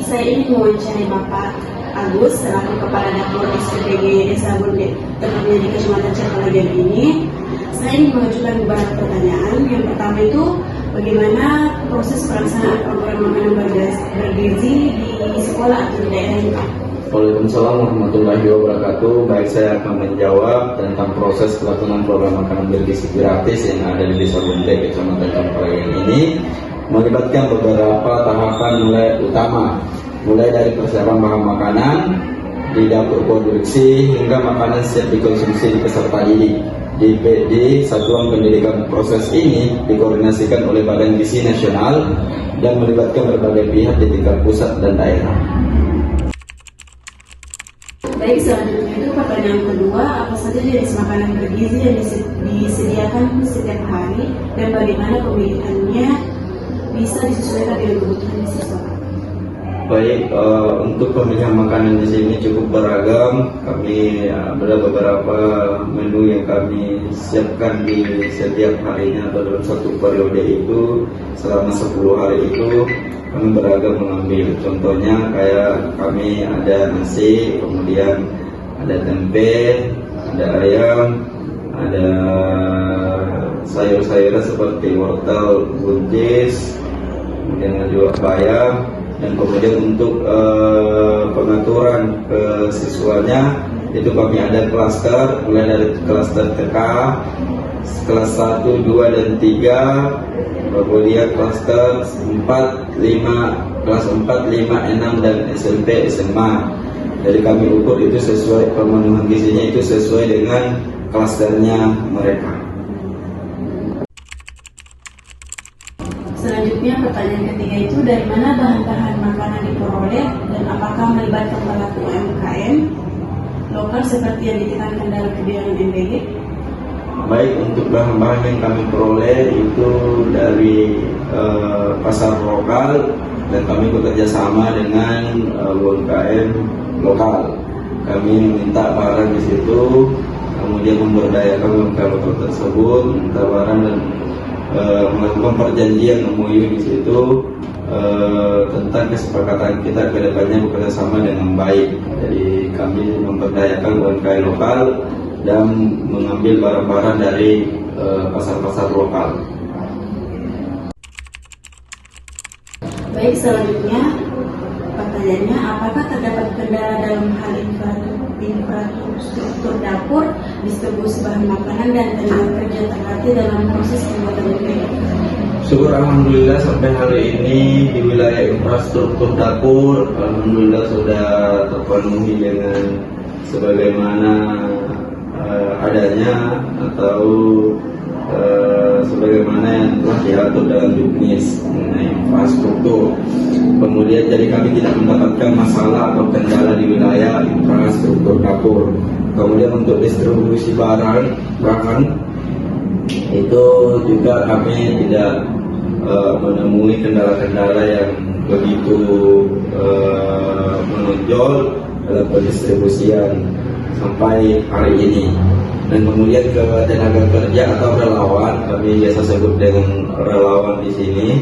saya ingin mewawancarai Bapak Agus selaku Kepala Dapur SPPG Desa Bunde, tepatnya di Kecamatan Cakalagian ini. Saya ingin mengajukan beberapa pertanyaan. Yang pertama itu, bagaimana proses pelaksanaan program makanan bergizi di sekolah atau di daerah ini? Waalaikumsalam warahmatullahi wabarakatuh. Baik, saya akan menjawab tentang proses pelaksanaan program makanan bergizi gratis yang ada di Desa Bunde, Kecamatan Cakalagian ini, melibatkan beberapa tahapan mulai dari persiapan bahan makanan di dapur produksi hingga makanan siap dikonsumsi di peserta didik. Di Satuan Pendidikan, proses ini dikoordinasikan oleh Badan Gizi Nasional dan melibatkan berbagai pihak di tingkat pusat dan daerah. Baik, selanjutnya itu pertanyaan kedua, apa saja jenis makanan bergizi yang disediakan setiap hari dan bagaimana pemilihannya bisa disesuaikan dengan kebutuhan siswa? Baik, untuk pemilihan makanan di sini cukup beragam. Kami ada beberapa menu yang kami siapkan di setiap harinya atau dalam satu periode itu. Selama 10 hari itu kami beragam mengambil. Contohnya kayak kami ada nasi, kemudian ada tempe, ada ayam, ada sayur-sayuran seperti wortel, buncis, kemudian juga bayam. Dan kemudian untuk pengaturan ke siswanya itu kami ada klaster, mulai dari klaster TK, kelas 1, 2, dan 3, kemudian klaster 4, 5, kelas 4, 5, 6, dan SMP, SMA. Jadi kami ukur itu sesuai pemenuhan gizinya itu sesuai dengan klasternya mereka. Selanjutnya pertanyaan ketiga itu, dari mana bahan-bahan makanan diperoleh dan apakah melibatkan pelaku UMKM lokal seperti yang ditekankan dalam kebijakan MBG? Baik, untuk bahan-bahan yang kami peroleh itu dari pasar lokal dan kami bekerja sama dengan UMKM lokal. Kami meminta barang di situ, kemudian memberdayakan UMKM lokal tersebut, minta barang dan melakukan perjanjian MOU di situ tentang kesepakatan kita ke depannya bekerja sama dengan baik. Jadi kami memberdayakan UMKM lokal dan mengambil barang-barang dari pasar-pasar lokal. Baik, selanjutnya pertanyaannya, apakah terdapat kendala dalam hal infrastruktur dapur, distribusi bahan makanan, dan tenaga kerja terlatih dalam proses pembuatan MBG? Syukur alhamdulillah sampai hari ini di wilayah infrastruktur dapur alhamdulillah sudah terpenuhi dengan sebagaimana adanya atau sebagaimana yang telah diatur dalam juknis mengenai infrastruktur. Kemudian jadi kami tidak mendapatkan masalah atau kendala di wilayah infrastruktur dapur. Kemudian untuk distribusi bahan itu juga kami tidak menemui kendala-kendala yang begitu menonjol dalam pendistribusian sampai hari ini. Dan kemudian ke tenaga kerja atau relawan, kami biasa sebut dengan relawan di sini,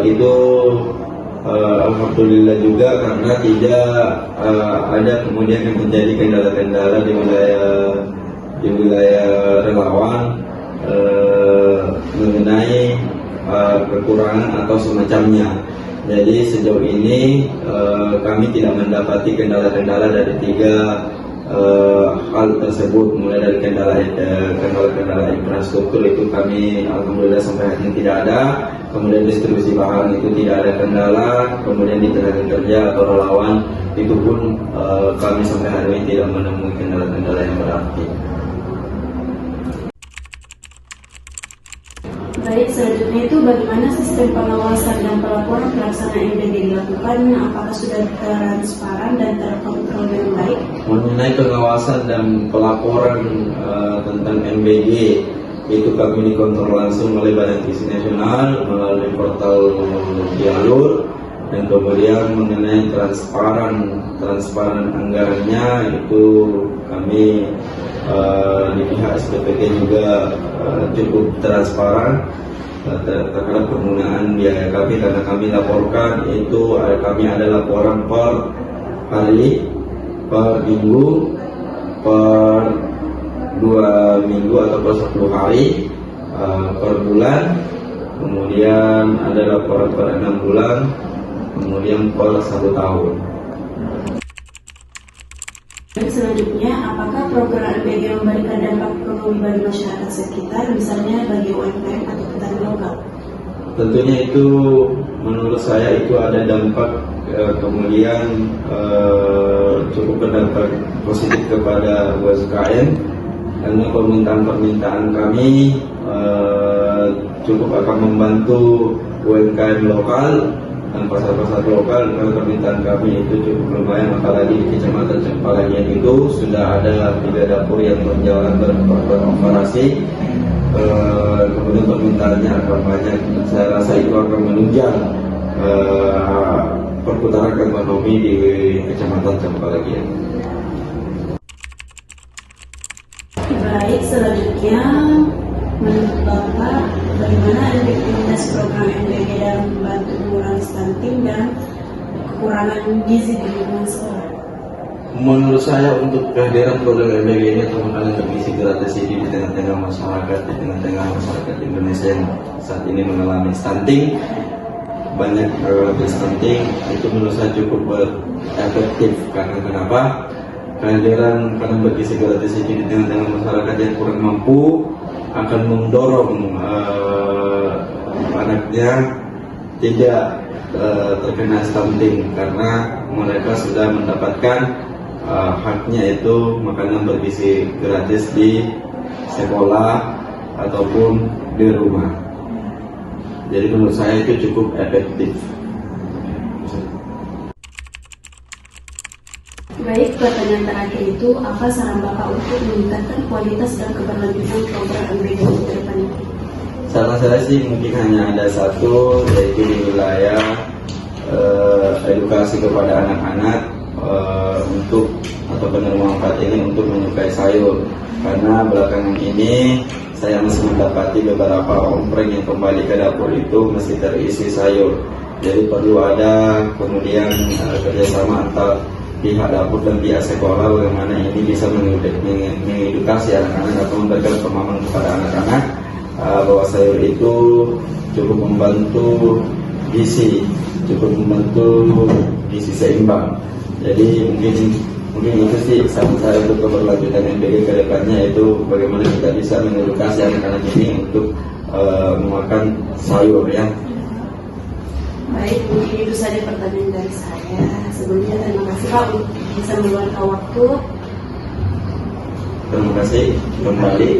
itu alhamdulillah juga karena tidak ada kemudian yang menjadi kendala-kendala di wilayah relawan mengenai kekurangan atau semacamnya. Jadi sejauh ini kami tidak mendapati kendala-kendala dari tiga hal tersebut, mulai dari kendala infrastruktur itu kami alhamdulillah sampai hari ini tidak ada. Kemudian distribusi bahan itu tidak ada kendala. Kemudian di tenaga kerja atau relawan itu pun kami sampai hari ini tidak menemui kendala-kendala yang berarti. Baik, selanjutnya itu bagaimana sistem pengawasan dan pelaporan pelaksanaan MBG dilakukan? Apakah sudah transparan dan terkontrol dengan baik? Mengenai pengawasan dan pelaporan tentang MBG itu kami dikontrol langsung oleh Badan Gizi Nasional melalui portal Jalur, dan kemudian mengenai transparan anggarannya itu kami di pihak SPPG juga cukup transparan. terhadap penggunaan biaya kami, karena kami laporkan itu kami ada laporan per hari, per minggu, per 2 minggu atau per 1 hari, per bulan, kemudian ada laporan per 6 bulan, kemudian per 1 tahun. Selanjutnya, apakah program MBG memberikan dampak ekonomi bagi masyarakat sekitar, misalnya bagi UMKM atau petani lokal? Tentunya itu menurut saya itu ada dampak, kemudian cukup berdampak positif kepada UMKM, karena permintaan kami cukup akan membantu UMKM lokal dan pasar-pasar lokal. Karena permintaan kami itu cukup lumayan, apalagi di Kecamatan Cempalagian itu sudah ada 3 dapur yang berjalan beroperasi. Kemudian permintaannya akan banyak. Saya rasa itu akan menunjang perputaran ekonomi di Kecamatan Cempalagian. Baik, selanjutnya menurut Bapak, bagaimana efektivitas program MBG dalam membantu mengurangi stunting dan kekurangan gizi di lingkungan sekolah? Menurut saya untuk kehadiran program MBG ini atau makanan bergizi gratis ini di tengah-tengah masyarakat, Indonesia yang saat ini mengalami stunting, banyak stunting, itu menurut saya cukup efektif. Karena kenapa? Kehadiran makanan bergizi gratis ini di tengah-tengah masyarakat yang kurang mampu akan mendorong anaknya tidak terkena stunting, karena mereka sudah mendapatkan haknya itu makanan bergizi gratis di sekolah ataupun di rumah. Jadi menurut saya itu cukup efektif. Baik, pertanyaan terakhir itu, apa saran Bapak untuk meningkatkan kualitas dan keberlanjutan program MBG ke depannya? Saran saya sih mungkin hanya ada satu, yaitu di wilayah edukasi kepada anak-anak untuk atau penerima manfaat ini untuk menyukai sayur. Karena belakangan ini saya masih mendapati beberapa ompreng yang kembali ke dapur itu masih terisi sayur. Jadi perlu ada kemudian kerjasama antar pihak dapur dan pihak sekolah, bagaimana ini bisa mengedukasi anak-anak atau memberikan pemahaman kepada anak-anak bahwa sayur itu cukup membantu gizi, seimbang. Jadi mungkin itu sih saran saya untuk keberlanjutan MBG ke depannya, itu bagaimana kita bisa mengedukasi anak-anak ini untuk memakan sayur ya. Baik, mungkin itu saja pertanyaan dari saya. Sebelumnya terima kasih Pak bisa meluangkan waktu. Terima kasih kembali.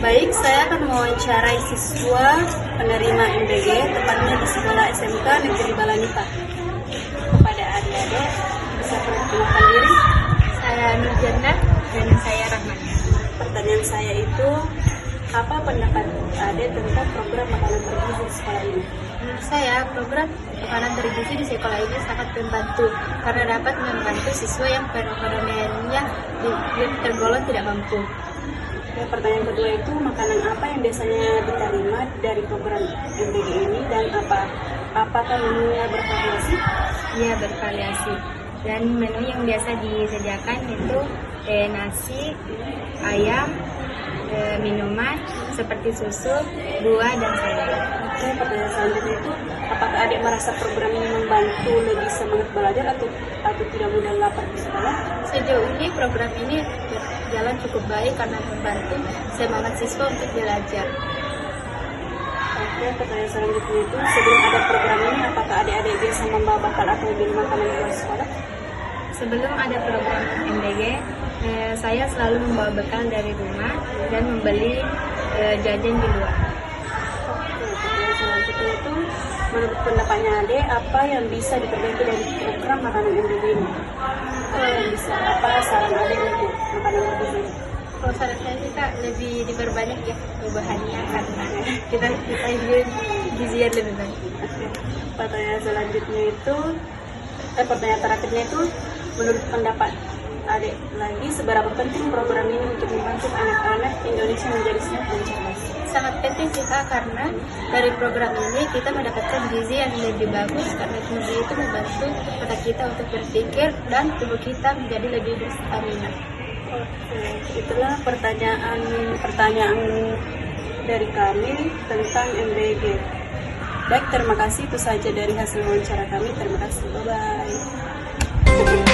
Baik, saya akan mewawancarai siswa penerima MBG, tepatnya di sekolah SMK Negeri Balanipa. Kepada adik-adik, bisa perkenalkan diri. Saya Nurjana dan saya Rahman. Pertanyaan saya itu, apa pendapat adik tentang program makanan bergizi di sekolah ini? Menurut saya, program makanan bergizi di sekolah ini sangat membantu karena dapat membantu siswa yang perekonomiannya tergolong tidak mampu. Ya, pertanyaan kedua itu, makanan apa yang biasanya diterima dari program MBG ini dan apakah menunya bervariasi? Iya, bervariasi. Dan menu yang biasa disediakan itu nasi, ayam, minuman seperti susu, buah, dan sayur. Oke, pertanyaan selanjutnya itu, apakah adik merasa program ini membantu lebih semangat belajar atau tidak mudah lapar di sekolah? Sejauh ini program ini berjalan cukup baik karena membantu semangat siswa untuk belajar. Oke, pertanyaan selanjutnya itu, sebelum ada program ini, apakah adik-adik biasa membawa bekal atau membeli makanan di luar sekolah? Sebelum ada program MBG, saya selalu membawa bekal dari rumah dan membeli jajan di luar. Oke, pertanyaan selanjutnya itu, menurut pendapatnya adik, apa yang bisa diperbaiki dari program makanan MBG ini? Apa saran adik untuk makanan bergizi ini? Kalau saran saya sih Kak, lebih diperbanyak ya bahannya karena kita ingin gizinya lebih baik. Oke. Pertanyaan selanjutnya itu, pertanyaan terakhirnya itu, menurut pendapat adik lagi, seberapa penting program ini untuk membantu anak-anak Indonesia menjadi sehat dan cerdas? Sangat penting sih Kak, karena dari program ini kita mendapatkan gizi yang lebih bagus, karena gizi itu membantu otak kita untuk berpikir dan tubuh kita menjadi lebih berstamina. Oke, itulah pertanyaan dari kami tentang MBG. Baik, terima kasih. Itu saja dari hasil wawancara kami. Terima kasih. Bye-bye.